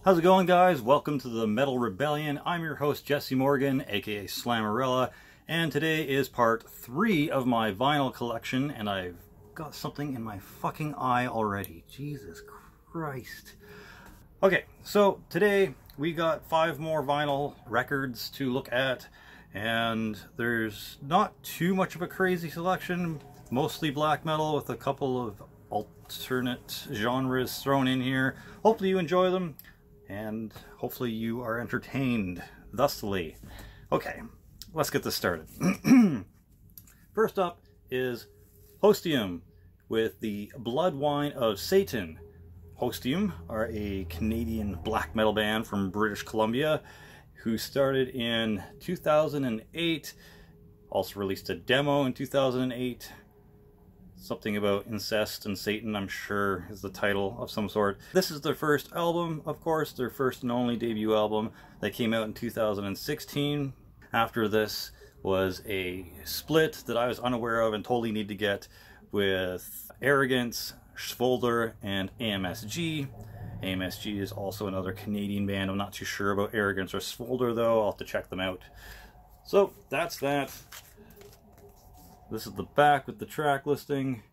How's it going, guys? Welcome to the Metal Rebellion. I'm your host, Jesse Morgan, aka Slammerella, and today is part 3 of my vinyl collection, and I've got something in my fucking eye already. Jesus Christ. Okay, so today we got 5 more vinyl records to look at, and there's not too much of a crazy selection, mostly black metal with a couple of alternate genres thrown in here. Hopefully you enjoy them. And hopefully you are entertained thusly. Okay, let's get this started. First up is Hostium with the Blood Wine of Satan. Hostium are a Canadian black metal band from British Columbia who started in 2008, also released a demo in 2008. Something about incest and Satan, I'm sure, is the title of some sort. This is their first album, of course, their first and only debut album that came out in 2016. After this was a split that I was unaware of and totally need to get with Arrogance, Svolder, and AMSG. AMSG is also another Canadian band. I'm not too sure about Arrogance or Svolder, though. I'll have to check them out. So, that's that. This is the back with the track listing.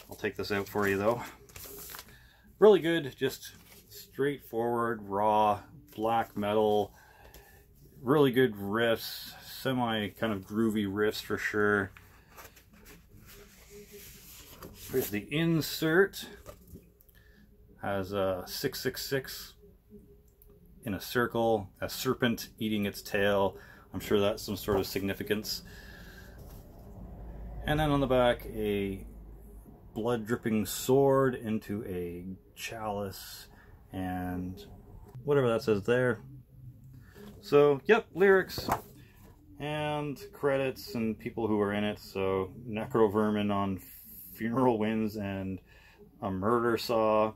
I'll take this out for you though. Really good, just straightforward, raw, black metal. Really good riffs, semi kind of groovy riffs for sure. Here's the insert. Has a 666 in a circle, a serpent eating its tail. I'm sure that's some sort of significance. And then on the back, a blood-dripping sword into a chalice, and whatever that says there. So, yep, lyrics and credits and people who are in it. So, Necrovermin on Funeral Winds and a Murder Saw,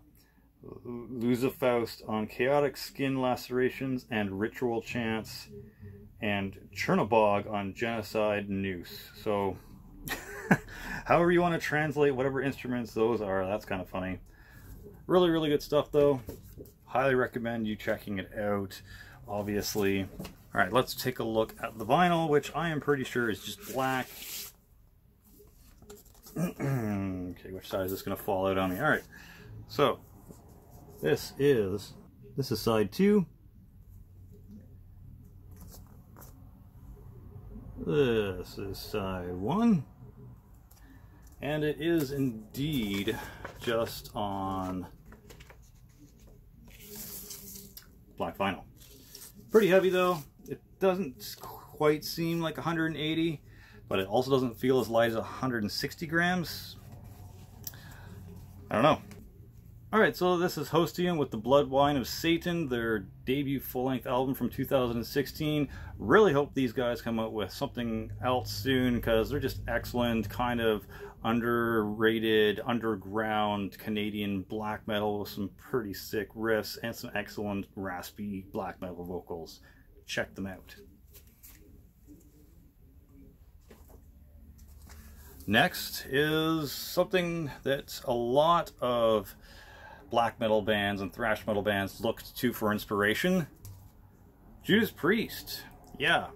Lucifaust on Chaotic Skin Lacerations and Ritual Chants, and Chernobog on Genocide Noose. So, however you want to translate whatever instruments those are, that's kind of funny. Really, really good stuff though. Highly recommend you checking it out, obviously. Alright, let's take a look at the vinyl, which I am pretty sure is just black. Okay, which side is this going to fall out on me? Alright, so this is side 2. This is side 1. And it is indeed just on black vinyl. Pretty heavy though. It doesn't quite seem like 180, but it also doesn't feel as light as 160 grams. I don't know. Alright, so this is Hostium with the Blood Wine of Satan, their debut full-length album from 2016. Really hope these guys come out with something else soon, because they're just excellent, kind of underrated, underground Canadian black metal with some pretty sick riffs and some excellent raspy black metal vocals. Check them out. Next is something that a lot of black metal bands and thrash metal bands looked to for inspiration. Judas Priest. Yeah,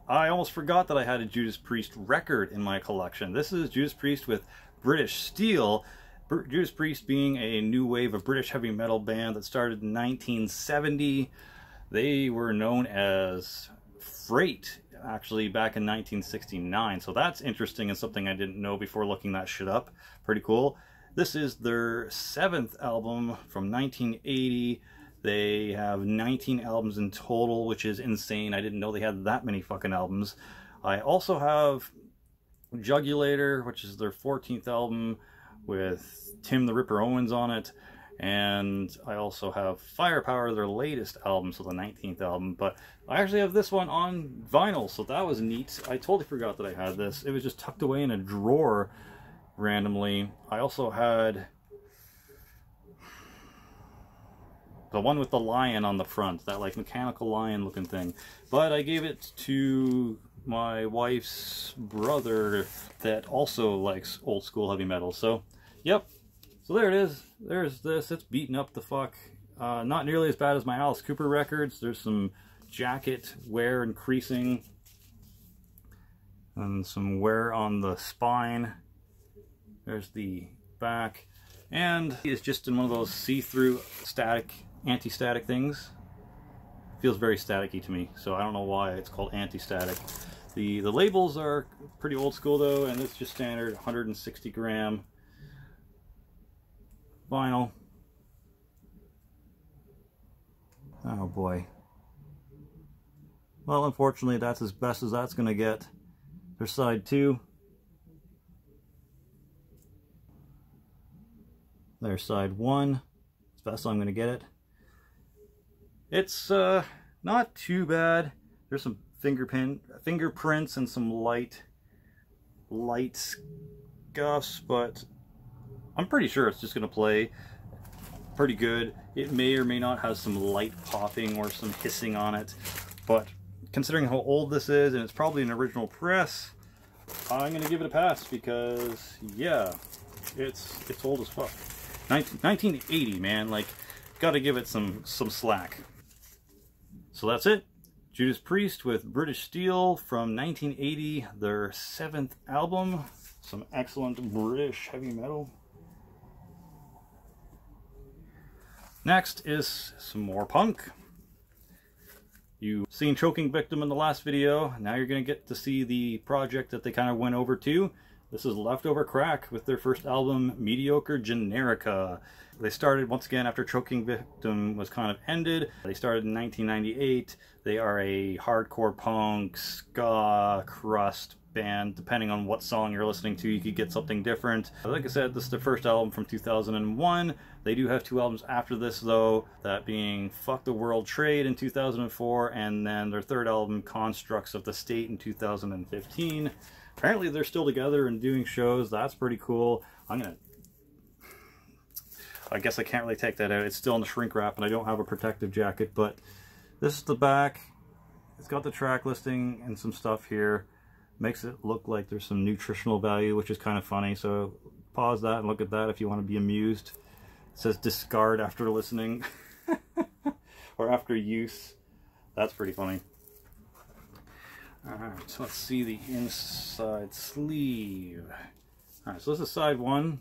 I almost forgot that I had a Judas Priest record in my collection. This is Judas Priest with British Steel. Judas Priest being a new wave of British heavy metal band that started in 1970. They were known as Freight, actually, back in 1969. So that's interesting and something I didn't know before looking that shit up. Pretty cool. This is their 7th album from 1980. They have 19 albums in total, which is insane. I didn't know they had that many fucking albums. I also have Jugulator, which is their 14th album with Tim the Ripper Owens on it. And I also have Firepower, their latest album, so the 19th album. But I actually have this one on vinyl, so that was neat. I totally forgot that I had this. It was just tucked away in a drawer randomly. I also had the one with the lion on the front, that like mechanical lion looking thing, but I gave it to my wife's brother that also likes old school heavy metal. So yep, so there it is. There's this. It's beaten up the fuck. Not nearly as bad as my Alice Cooper records. There's some jacket wear and creasing and some wear on the spine. There's the back, and it's just in one of those see-through static, anti-static things. Feels very staticky to me, so I don't know why it's called anti-static. The labels are pretty old school though, and it's just standard 160 gram vinyl. Oh boy. Well, unfortunately, that's as best as that's going to get. There's side 2. There's side 1. As best I'm going to get it. It's not too bad. There's some fingerprints and some light scuffs, but I'm pretty sure it's just going to play pretty good. It may or may not have some light popping or some hissing on it, but considering how old this is, and it's probably an original press, I'm going to give it a pass because, yeah, it's old as fuck. 1980, man, like, gotta give it some slack. So that's it. Judas Priest with British Steel from 1980, their 7th album. Some excellent British heavy metal. Next is some more punk. You've seen Choking Victim in the last video. Now you're going to get to see the project that they kind of went over to. This is Leftover Crack with their first album, Mediocre Generica. They started once again after Choking Victim was kind of ended. They started in 1998. They are a hardcore punk, ska, crust band. Depending on what song you're listening to, you could get something different. Like I said, this is the first album from 2001. They do have 2 albums after this though, that being Fuck the World Trade in 2004, and then their 3rd album, Constructs of the State, in 2015. Apparently they're still together and doing shows. That's pretty cool. I guess I can't really take that out. It's still in the shrink wrap and I don't have a protective jacket, but this is the back. It's got the track listing and some stuff here. Makes it look like there's some nutritional value, which is kind of funny. So pause that and look at that if you want to be amused. It says discard after listening or after use. That's pretty funny. Alright, so let's see the inside sleeve. Alright, so this is side 1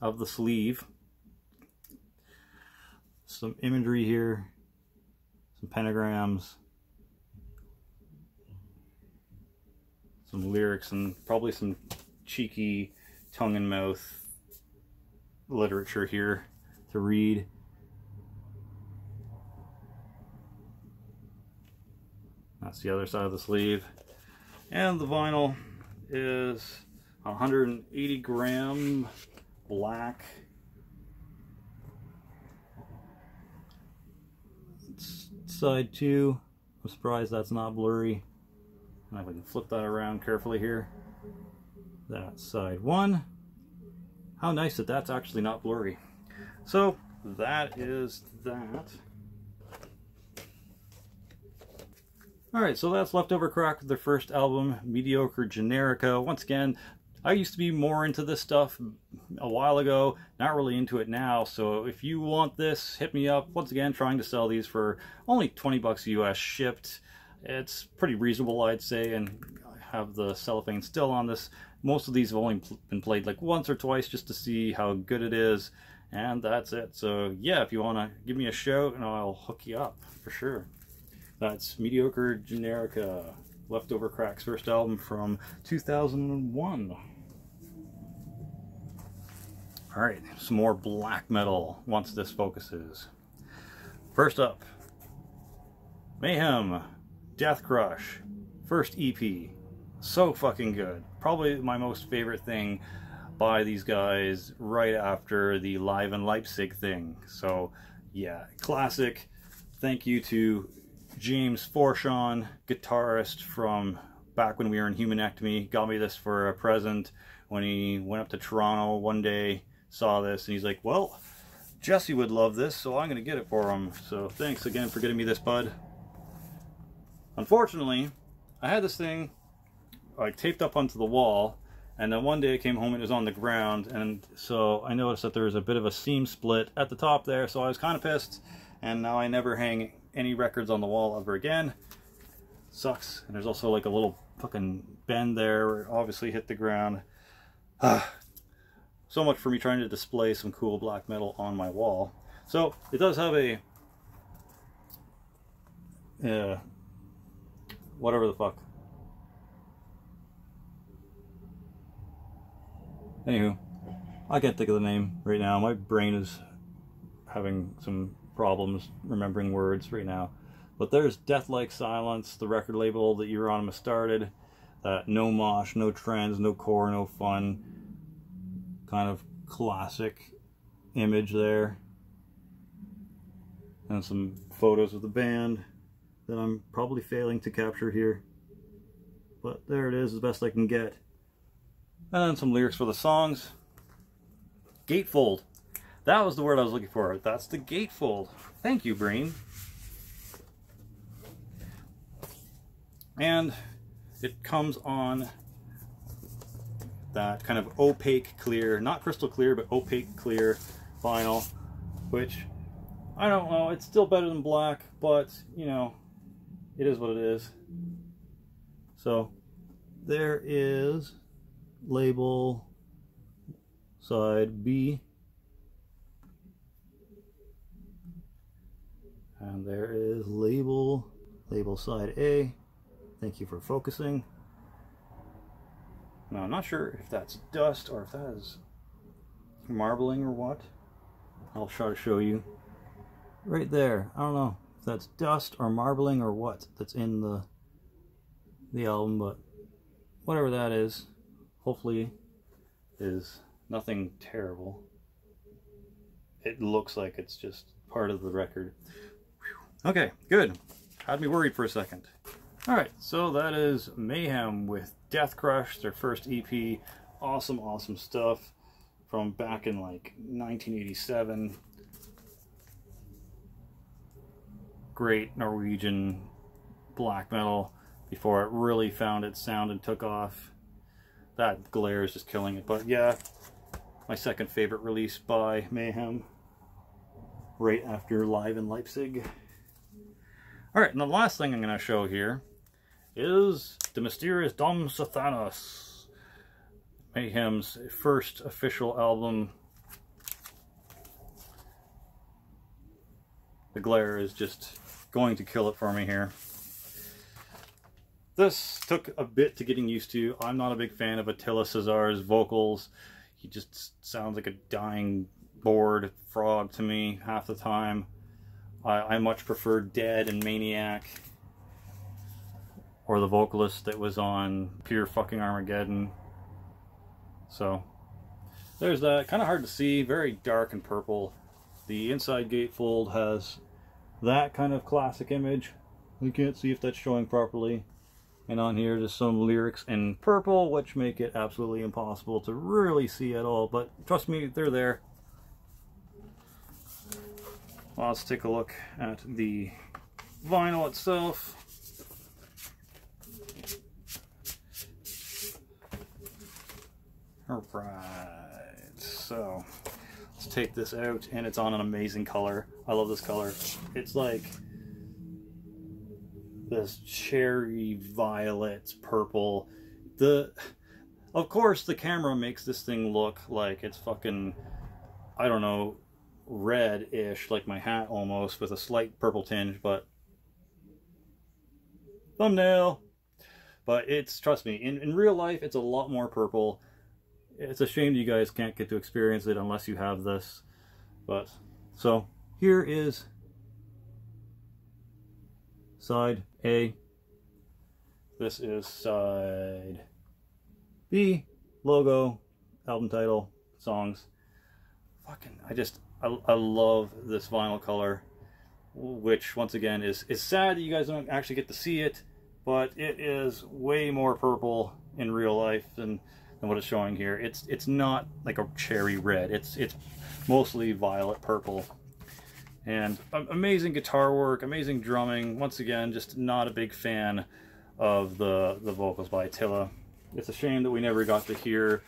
of the sleeve. Some imagery here, some pentagrams, some lyrics, and probably some cheeky tongue-in-mouth literature here to read. That's the other side of the sleeve. And the vinyl is 180 gram black. It's side 2. I'm surprised that's not blurry. And I can flip that around carefully here. That's side 1. How nice that that's actually not blurry. So that is that. Alright, so that's Leftover Crack with their first album, Mediocre Generica. Once again, I used to be more into this stuff a while ago, not really into it now, so if you want this, hit me up. Once again, trying to sell these for only 20 bucks US shipped. It's pretty reasonable, I'd say, and I have the cellophane still on this. Most of these have only been played like once or twice just to see how good it is, and that's it. So yeah, if you want to give me a shout, and I'll hook you up for sure. That's Mediocre Generica, Leftover Crack's first album from 2001. Alright, some more black metal once this focuses. First up, Mayhem, Death Crush, first EP. So fucking good. Probably my most favorite thing by these guys right after the Live in Leipzig thing. So yeah, classic. Thank you to James Forshon, guitarist from back when we were in Humanectomy. Got me this for a present when he went up to Toronto one day, saw this, and he's like, well, Jesse would love this, so I'm going to get it for him. So thanks again for getting me this, bud. Unfortunately, I had this thing like taped up onto the wall, And then one day I came home and it was on the ground, and so I noticed that there was a bit of a seam split at the top there, so I was kind of pissed, and now I never hang any records on the wall ever again. Sucks. And there's also like a little fucking bend there where it obviously hit the ground. So much for me trying to display some cool black metal on my wall. So it does have a whatever the fuck. Anywho, I can't think of the name right now. My brain is having some problems remembering words right now. But there's Deathlike Silence, the record label that Euronymous started. That no mosh, no trends, no core, no fun. Kind of classic image there. And some photos of the band that I'm probably failing to capture here. But there it is, as best I can get. And then some lyrics for the songs. Gatefold. That was the word I was looking for. That's the gatefold. Thank you, brain. And it comes on that kind of opaque clear, not crystal clear, but opaque clear vinyl, which, I don't know, it's still better than black, but, you know, it is what it is. So, there is label side B, and there is label side A. Thank you for focusing. Now, I'm not sure if that's dust or if that is marbling or what. I'll try to show you right there. I don't know if that's dust or marbling or what that's in the album, but whatever that is, hopefully is nothing terrible. It looks like it's just part of the record. Whew. Okay, good. Had me worried for a second. Alright, so that is Mayhem with Death Crush, their first EP. Awesome, awesome stuff from back in like 1987. Great Norwegian black metal before it really found its sound and took off. That glare is just killing it, but yeah, my second favorite release by Mayhem, right after Live in Leipzig. Alright, and the last thing I'm going to show here is the mysterious Dom Sathanos, Mayhem's first official album. The glare is just going to kill it for me here. This took a bit to getting used to. I'm not a big fan of Attila Cesar's vocals. He just sounds like a dying bored frog to me half the time. I much prefer Dead and Maniac, or the vocalist that was on Pure Fucking Armageddon. So there's that. Kind of hard to see, very dark and purple. The inside gatefold has that kind of classic image. You can't see if that's showing properly. And on here there's some lyrics in purple, which make it absolutely impossible to really see at all, but trust me, they're there. Well, let's take a look at the vinyl itself. Alright, so let's take this out, and it's on an amazing color. I love this color. It's like this cherry violet purple. Of course the camera makes this thing look like it's fucking, I don't know, red-ish, like my hat almost, with a slight purple tinge, but thumbnail. But it's, trust me, in real life it's a lot more purple. It's a shame you guys can't get to experience it unless you have this. But so here is side A. This is side B. Logo, album title, songs. Fucking, I love this vinyl color, which once again is sad that you guys don't actually get to see it, but it is way more purple in real life than what it's showing here. It's not like a cherry red. It's mostly violet purple. And amazing guitar work, amazing drumming. Once again, just not a big fan of the vocals by Attila. It's a shame that we never got to hear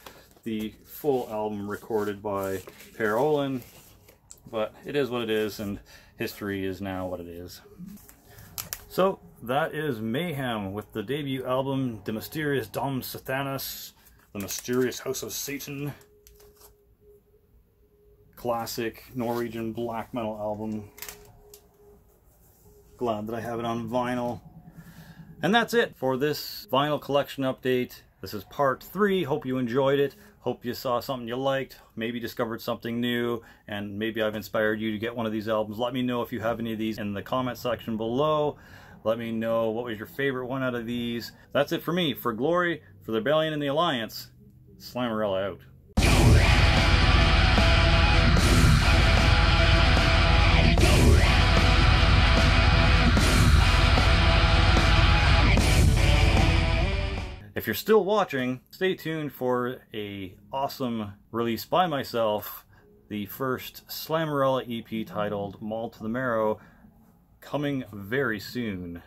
the full album recorded by Per Olin, but it is what it is, and history is now what it is. So that is Mayhem with the debut album De Mysterious Dom Satanas, The Mysterious House of Satan. Classic Norwegian black metal album. Glad that I have it on vinyl. And that's it for this vinyl collection update. This is part 3. Hope you enjoyed it. Hope you saw something you liked, maybe discovered something new, and maybe I've inspired you to get one of these albums. Let me know if you have any of these in the comment section below. Let me know what was your favorite one out of these. That's it for me. For Glory, for the Rebellion and the Alliance, Slammerella out. If you're still watching, stay tuned for a awesome release by myself, the first Slammerella EP titled Mauled to the Marrow, coming very soon.